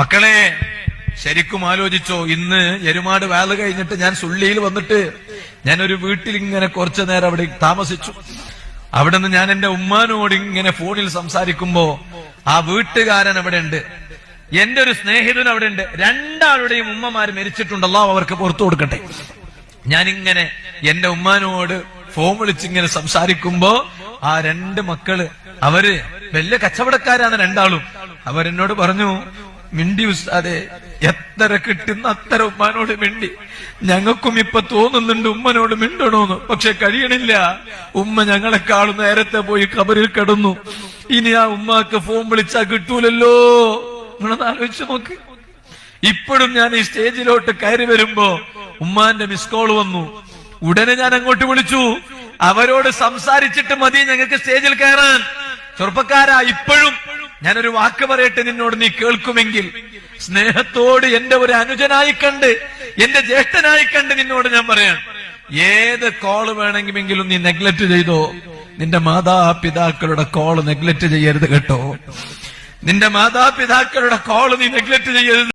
മക്കളെ ശരിക്കും ആലോചിച്ചോ. ഇന്ന് എരുമാട് വേല കഴിഞ്ഞിട്ട് ഞാൻ സുള്ളിയിൽ വന്നിട്ട് ഞാനൊരു വീട്ടിൽ ഇങ്ങനെ കുറച്ചു നേരം അവിടെ താമസിച്ചു. അവിടെ നിന്ന് ഞാൻ എന്റെ ഉമ്മാനോട് ഇങ്ങനെ ഫോണിൽ സംസാരിക്കുമ്പോ ആ വീട്ടുകാരൻ അവിടെ ഉണ്ട്, എന്റെ ഒരു സ്നേഹിതൻ അവിടെ ഉണ്ട്. രണ്ടാളുടെയും ഉമ്മമാര് മരിച്ചിട്ടുണ്ടല്ലോ, അവർക്ക് പുറത്തു കൊടുക്കട്ടെ. ഞാനിങ്ങനെ എന്റെ ഉമ്മാനോട് ഫോൺ വിളിച്ചിങ്ങനെ സംസാരിക്കുമ്പോ ആ രണ്ട് മക്കള്, അവര് വലിയ കച്ചവടക്കാരാണ് രണ്ടാളും. അവരെന്നോട് പറഞ്ഞു, മിണ്ടി ഉസ്താദേ, എത്ര കിട്ടുന്ന അത്ര ഉമ്മാനോട് മിണ്ടി. ഞങ്ങൾക്കും ഇപ്പൊ തോന്നുന്നുണ്ട് ഉമ്മനോട് മിണ്ടണോന്ന്, പക്ഷെ കഴിയണില്ല. ഉമ്മ ഞങ്ങളെക്കാളും നേരത്തെ പോയി ഖബറിൽ കിടന്നു. ഇനി ആ ഉമ്മാക്ക് ഫോൺ വിളിച്ചാ കിട്ടൂലല്ലോ. നിങ്ങളൊന്ന് ആലോചിച്ച് നോക്ക്. ഇപ്പോഴും ഞാൻ ഈ സ്റ്റേജിലോട്ട് കയറി വരുമ്പോ ഉമ്മാന്റെ മിസ് കോൾ വന്നു. ഉടനെ ഞാൻ അങ്ങോട്ട് വിളിച്ചു. അവരോട് സംസാരിച്ചിട്ട് മതി ഞങ്ങൾക്ക് സ്റ്റേജിൽ കയറാൻ. ചെറുപ്പക്കാരാ, ഇപ്പോഴും ഞാനൊരു വാക്ക് പറയട്ടെ നിന്നോട്, നീ കേൾക്കുമെങ്കിൽ. സ്നേഹത്തോട് എന്റെ ഒരു അനുജനായി കണ്ട്, എന്റെ ജ്യേഷ്ഠനായി കണ്ട് നിന്നോട് ഞാൻ പറയാം, ഏത് കോള് വേണമെങ്കിലും നീ നെഗ്ലക്ട് ചെയ്തോ. നിന്റെ മാതാപിതാക്കളുടെ കോള് നെഗ്ലക്ട് ചെയ്യരുത് കേട്ടോ. നിന്റെ മാതാപിതാക്കളുടെ കോള് നീ നെഗ്ലക്ട് ചെയ്യരുത്.